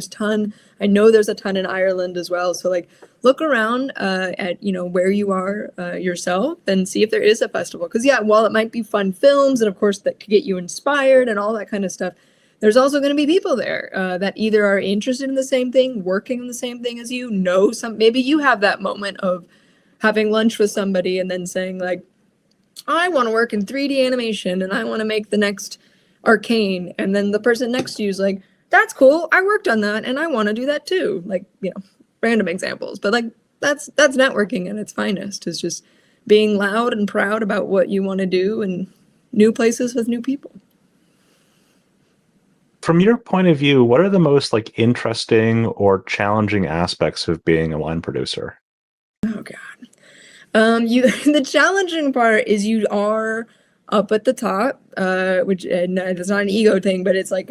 I know there's a ton in Ireland as well. So like look around at, you know, where you are yourself and see if there is a festival. Because yeah, while it might be fun films and of course that could get you inspired and all that kind of stuff, there's also going to be people there that either are interested in the same thing, working in the same thing as you, maybe you have that moment of having lunch with somebody and then saying like, I want to work in 3D animation and I want to make the next Arcane. And then the person next to you is like, that's cool. I worked on that and I want to do that too. Like, you know, random examples, but like that's networking at its finest, is just being loud and proud about what you want to do and new places with new people. From your point of view, what are the most like interesting or challenging aspects of being a line producer? Oh God. The challenging part is you are up at the top, which it's not an ego thing, but it's like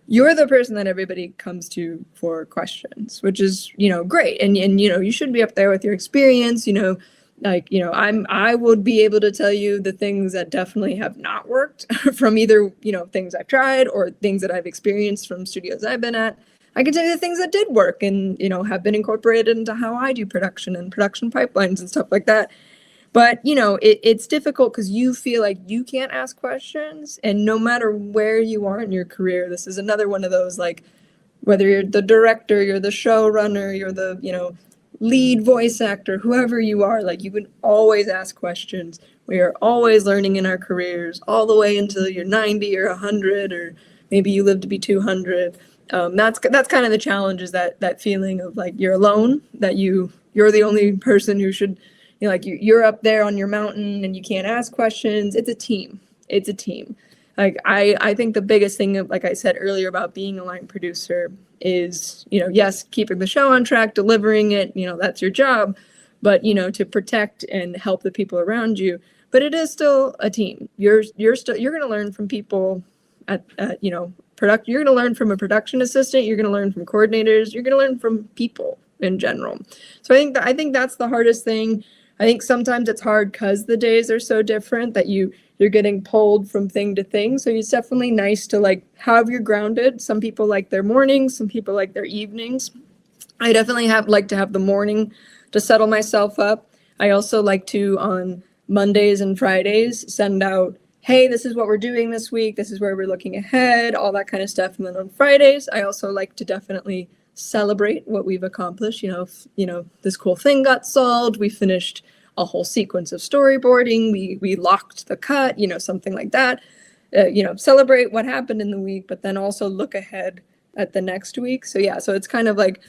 you're the person that everybody comes to for questions, which is, you know, great. And you know, you should be up there with your experience, you know, like, you know, I would be able to tell you the things that definitely have not worked from either, you know, things I've tried or things that I've experienced from studios I've been at. I can tell you the things that did work and, you know, have been incorporated into how I do production and production pipelines and stuff like that. But, you know, it's difficult because you feel like you can't ask questions. And no matter where you are in your career, this is another one of those, like, whether you're the director, you're the showrunner, you're the, you know, lead voice actor, whoever you are, like, you can always ask questions. We are always learning in our careers all the way until you're 90 or 100, or maybe you live to be 200. That's kind of the challenge, is that feeling of like you're alone, that you're the only person who should, you know, like you're up there on your mountain and you can't ask questions. It's a team. Like I think the biggest thing, like I said earlier, about being a line producer is, you know, yes, keeping the show on track, delivering it, you know, that's your job, but, you know, to protect and help the people around you. But it is still a team. You're going to learn from people at you know, you're going to learn from a production assistant, you're going to learn from coordinators, you're going to learn from people in general. So I think that's the hardest thing. I think sometimes it's hard because the days are so different that you're getting pulled from thing to thing. So it's definitely nice to like have your grounded. Some people like their mornings, some people like their evenings. I definitely like to have the morning to settle myself up. I also like to, on Mondays and Fridays, send out, hey, this is what we're doing this week, this is where we're looking ahead, all that kind of stuff. And then on Fridays, I also like to definitely celebrate what we've accomplished. You know, this cool thing got solved, we finished a whole sequence of storyboarding, we locked the cut, you know, something like that. You know, celebrate what happened in the week, but then also look ahead at the next week. So yeah, so it's kind of like,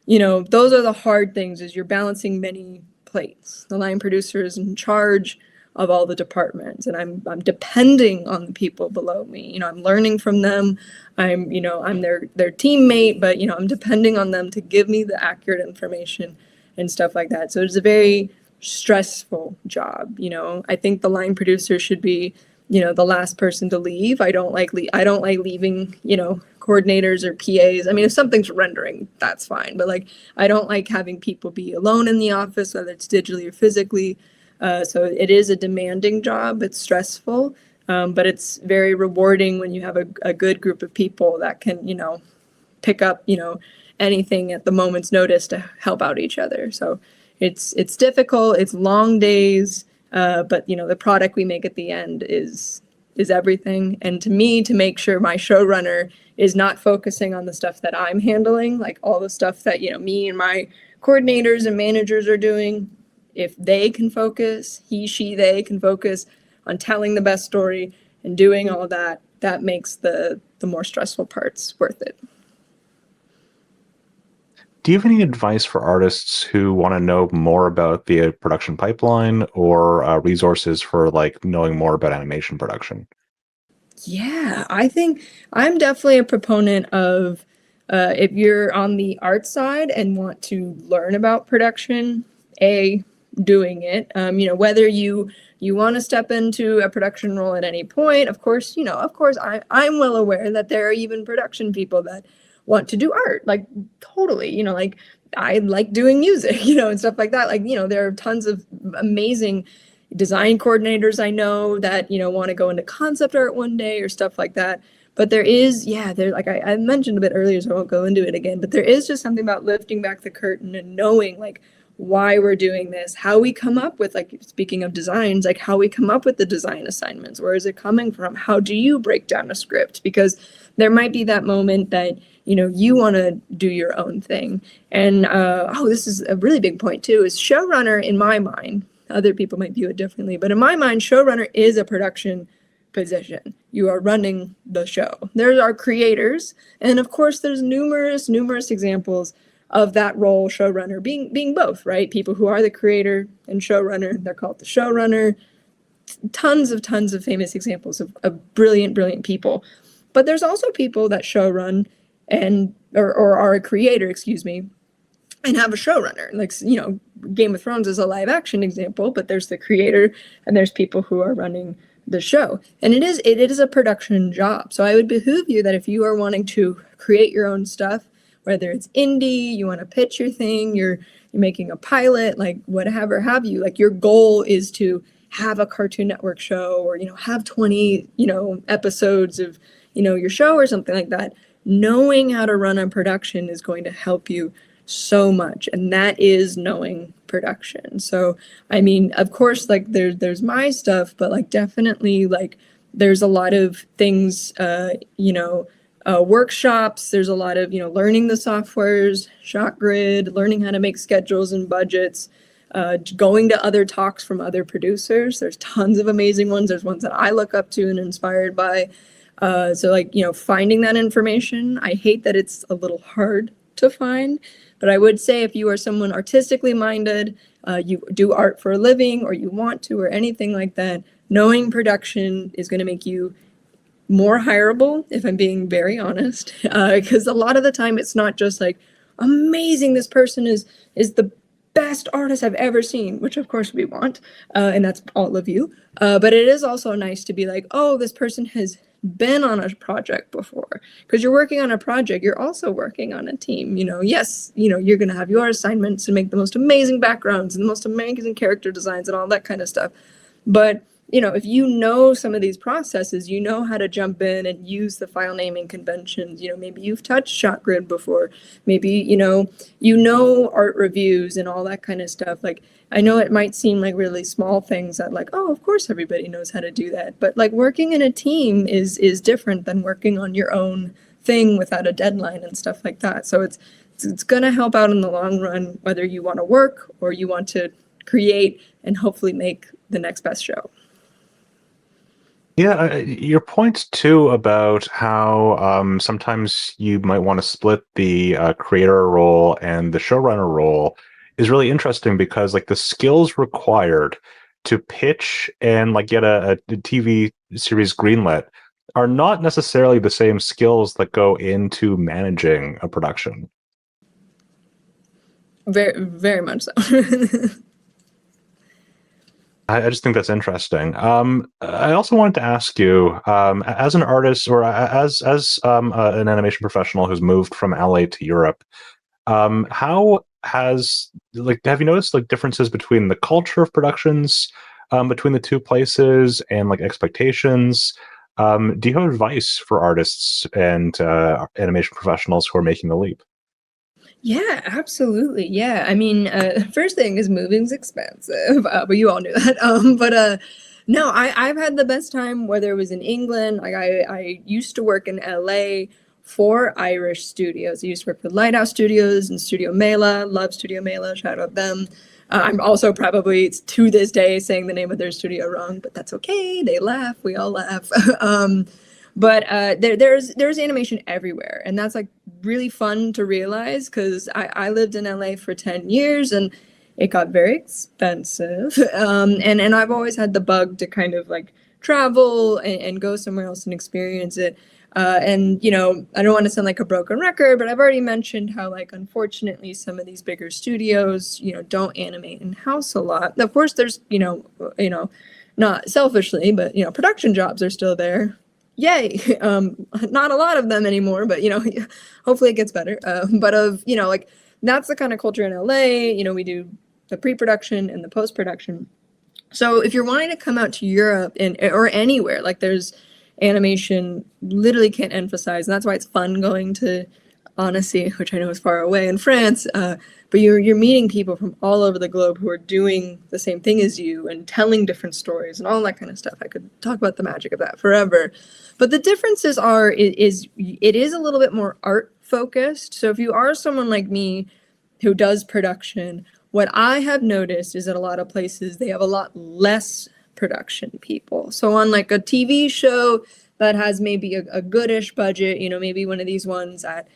you know, those are the hard things, is you're balancing many plates. The line producer is in charge of all the departments, and I'm depending on the people below me. You know, I'm learning from them. I'm their teammate, but, you know, I'm depending on them to give me the accurate information and stuff like that. So it's a very stressful job. You know, I think the line producer should be, you know, the last person to leave. I don't like leaving, you know, coordinators or PAs. I mean, if something's rendering, that's fine. But like, I don't like having people be alone in the office, whether it's digitally or physically. So it is a demanding job. It's stressful, but it's very rewarding when you have a good group of people that can, you know, pick up, you know, anything at the moment's notice to help out each other. So It's difficult, it's long days, but you know, the product we make at the end is everything. And to me, to make sure my showrunner is not focusing on the stuff that I'm handling, like all the stuff that, you know, me and my coordinators and managers are doing, if they can focus, he, she, they can focus on telling the best story and doing all that, that makes the more stressful parts worth it. Do you have any advice for artists who want to know more about the production pipeline or resources for like knowing more about animation production? Yeah, I think I'm definitely a proponent of if you're on the art side and want to learn about production, doing it. You know, whether you want to step into a production role at any point, of course, you know, of course, I'm well aware that there are even production people that want to do art, like totally, you know, like I like doing music, you know, and stuff like that. Like, you know, there are tons of amazing design coordinators I know that, you know, want to go into concept art one day or stuff like that. But there is, yeah, there, like I mentioned a bit earlier, so I won't go into it again, but there is just something about lifting back the curtain and knowing like why we're doing this, how we come up with, like, speaking of designs, like how we come up with the design assignments, where is it coming from? How do you break down a script? Because there might be that moment that, you know, you want to do your own thing. And, this is a really big point too, is showrunner, in my mind, other people might view it differently, but in my mind, showrunner is a production position. You are running the show. There are creators, and of course there's numerous examples of that role, showrunner, being both, right? People who are the creator and showrunner, they're called the showrunner. Tons of famous examples of brilliant people. But there's also people that showrun and or are a creator, excuse me, and have a showrunner. Like, you know, Game of Thrones is a live action example, but there's the creator and there's people who are running the show. And it is a production job. So I would behoove you that if you are wanting to create your own stuff, whether it's indie, you want to pitch your thing, you're making a pilot, like whatever have you, like your goal is to have a Cartoon Network show, or, you know, have 20, you know, episodes of, you know, your show or something like that. Knowing how to run a production is going to help you so much, and that is knowing production. So I mean, of course, like there's my stuff, but like definitely like there's a lot of things, workshops, there's a lot of, you know, learning the softwares, shot grid, learning how to make schedules and budgets, going to other talks from other producers. There's tons of amazing ones. There's ones that I look up to and inspired by. So like, you know, finding that information, I hate that it's a little hard to find, but I would say if you are someone artistically minded, you do art for a living, or you want to, or anything like that, knowing production is going to make you more hireable, if I'm being very honest, because a lot of the time it's not just like, amazing, this person is the best artist I've ever seen, which of course we want, and that's all of you, but it is also nice to be like, oh, this person has been on a project before, because you're working on a project, you're also working on a team, you know. Yes, you know, you're going to have your assignments to make the most amazing backgrounds and the most amazing character designs and all that kind of stuff, but you know, if you know some of these processes, you know how to jump in and use the file naming conventions. You know, maybe you've touched shot grid before, maybe, you know art reviews and all that kind of stuff. Like, I know it might seem like really small things that like, oh, of course everybody knows how to do that. But like working in a team is different than working on your own thing without a deadline and stuff like that. So it's going to help out in the long run, whether you want to work or you want to create and hopefully make the next best show. Yeah, your point too about how sometimes you might want to split the creator role and the showrunner role is really interesting, because like the skills required to pitch and like get a TV series greenlit are not necessarily the same skills that go into managing a production. Very, very much so. I just think that's interesting. I also wanted to ask you, as an artist or as an animation professional who's moved from LA to Europe, how have you noticed like differences between the culture of productions between the two places and like expectations? Do you have advice for artists and animation professionals who are making the leap? Yeah, absolutely. Yeah. I mean, first thing is moving's expensive, but you all knew that. No, I've had the best time, whether it was in England, like I used to work in LA for Irish studios. I used to work for Lighthouse Studios and Studio Mela. Love Studio Mela. Shout out them. I'm also probably to this day saying the name of their studio wrong, but that's okay. They laugh. We all laugh. There's animation everywhere, and that's like really fun to realize because I lived in LA for 10 years and it got very expensive. And I've always had the bug to kind of like travel and go somewhere else and experience it. And you know, I don't want to sound like a broken record, but I've already mentioned how like unfortunately some of these bigger studios, you know, don't animate in house a lot. Of course, there's you know, not selfishly, but you know, production jobs are still there. Yay! Not a lot of them anymore, but you know, hopefully it gets better. But of you know, like that's the kind of culture in LA. You know, we do the pre-production and the post-production. So if you're wanting to come out to Europe or anywhere, like there's animation, literally can't emphasize, and that's why it's fun going to Annecy, which I know is far away in France. But you're meeting people from all over the globe who are doing the same thing as you and telling different stories and all that kind of stuff. I could talk about the magic of that forever. But the differences are it is a little bit more art focused. So if you are someone like me who does production, what I have noticed is that a lot of places they have a lot less production people. So on like a TV show that has maybe a goodish budget, you know, maybe one of these ones at,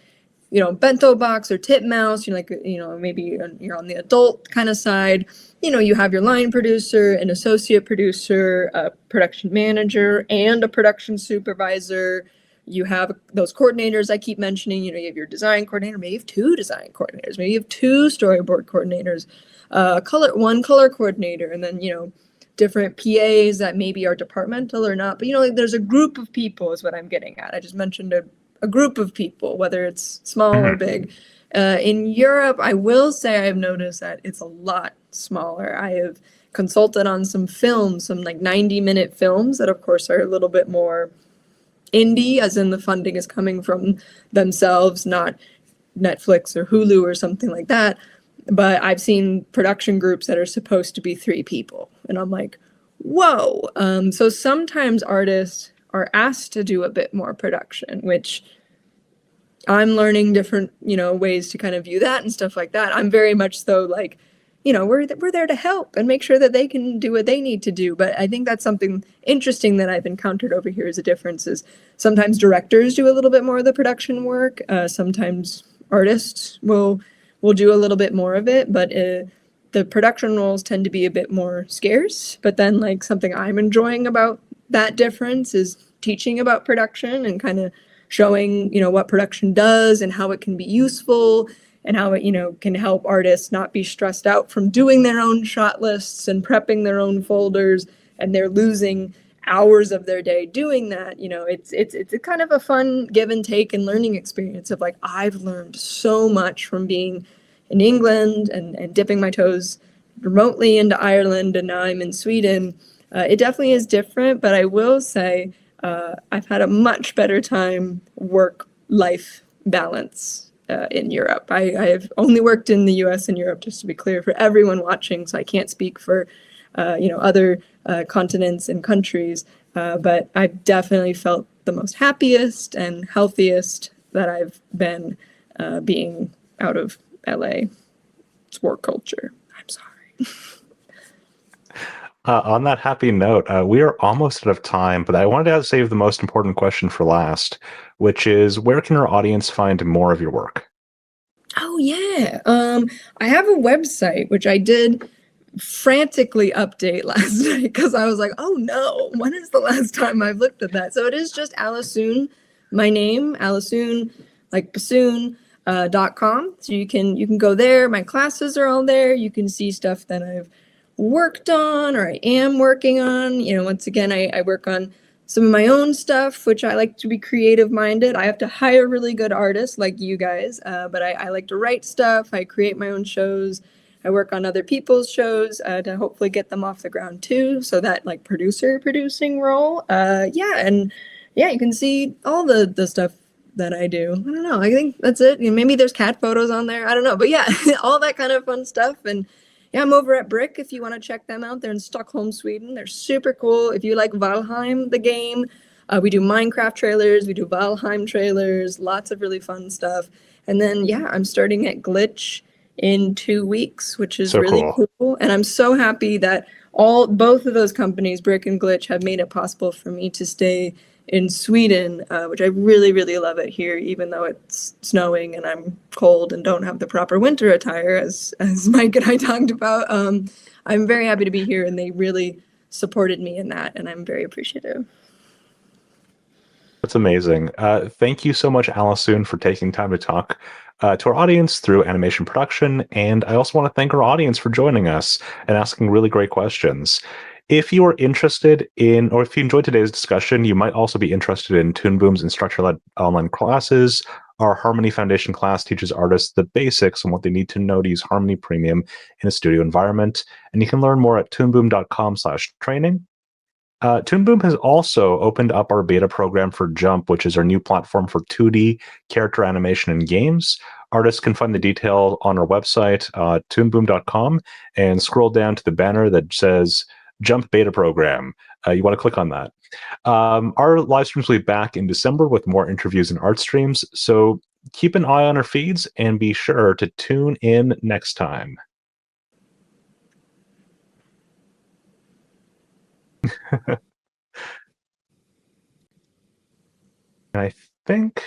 you know, Bento Box or Titmouse, you're like, you know, maybe you're on the adult kind of side, you know, you have your line producer, an associate producer, a production manager, and a production supervisor. You have those coordinators I keep mentioning, you know, you have your design coordinator, maybe you have two design coordinators, maybe you have two storyboard coordinators, one color coordinator, and then, you know, different PAs that maybe are departmental or not. But, you know, like there's a group of people is what I'm getting at. I just mentioned a group of people, whether it's small or big. In Europe, I will say I've noticed that it's a lot smaller. I have consulted on some films, some like 90-minute films that of course are a little bit more indie, as in the funding is coming from themselves, not Netflix or Hulu or something like that. But I've seen production groups that are supposed to be 3 people. And I'm like, whoa. So sometimes artists are asked to do a bit more production, which I'm learning different, you know, ways to kind of view that and stuff like that. I'm very much so like, you know, we're there to help and make sure that they can do what they need to do. But I think that's something interesting that I've encountered over here as a difference is sometimes directors do a little bit more of the production work. Sometimes artists will do a little bit more of it, but the production roles tend to be a bit more scarce. But then like something I'm enjoying about that difference is teaching about production and kind of showing, you know, what production does and how it can be useful and how it, you know, can help artists not be stressed out from doing their own shot lists and prepping their own folders, and they're losing hours of their day doing that. You know, it's a kind of a fun give and take and learning experience of like, I've learned so much from being in England and dipping my toes remotely into Ireland, and now I'm in Sweden. It definitely is different, but I will say I've had a much better time work-life balance in Europe. I have only worked in the US and Europe, just to be clear for everyone watching, so I can't speak for you know, other continents and countries, but I've definitely felt the most happiest and healthiest that I've been being out of LA. It's work culture. I'm sorry. On that happy note, we are almost out of time, but I wanted to save the most important question for last, which is where can our audience find more of your work? Oh yeah, I have a website which I did frantically update last night because I was like, oh no, when is the last time I've looked at that? So it is just Allissoon, my name, Allissoon, like bassoon, .com. So you can go there. My classes are all there. You can see stuff that I've worked on or I am working on. You know, once again, I work on some of my own stuff, which I like to be creative minded. I have to hire really good artists like you guys, but I like to write stuff. I create my own shows. I work on other people's shows to hopefully get them off the ground too. So that like producing role. Yeah, you can see all the stuff that I do. I don't know. I think that's it. Maybe there's cat photos on there. I don't know. But yeah, all that kind of fun stuff. And yeah, I'm over at BRIKK if you want to check them out. They're in Stockholm, Sweden. They're super cool. If you like Valheim, the game, we do Minecraft trailers. We do Valheim trailers. Lots of really fun stuff. And then, yeah, I'm starting at Glitch in 2 weeks, which is So really cool. cool. And I'm so happy that both of those companies, BRIKK and Glitch, have made it possible for me to stay in Sweden, which I really, really love it here, even though it's snowing and I'm cold and don't have the proper winter attire, as Mike and I talked about. I'm very happy to be here, and they really supported me in that, and I'm very appreciative. That's amazing. Thank you so much, Allissoon, for taking time to talk to our audience through animation production. And I also want to thank our audience for joining us and asking really great questions. If you are interested in, or if you enjoyed today's discussion, you might also be interested in Toon Boom's instructor-led online classes. Our Harmony Foundation class teaches artists the basics on what they need to know to use Harmony Premium in a studio environment. And you can learn more at toonboom.com/training. Toon Boom has also opened up our beta program for Jump, which is our new platform for 2D character animation and games. Artists can find the detail on our website, toonboom.com, and scroll down to the banner that says Jump Beta Program. You want to click on that. Our live streams will be back in December with more interviews and art streams, so keep an eye on our feeds and be sure to tune in next time. I think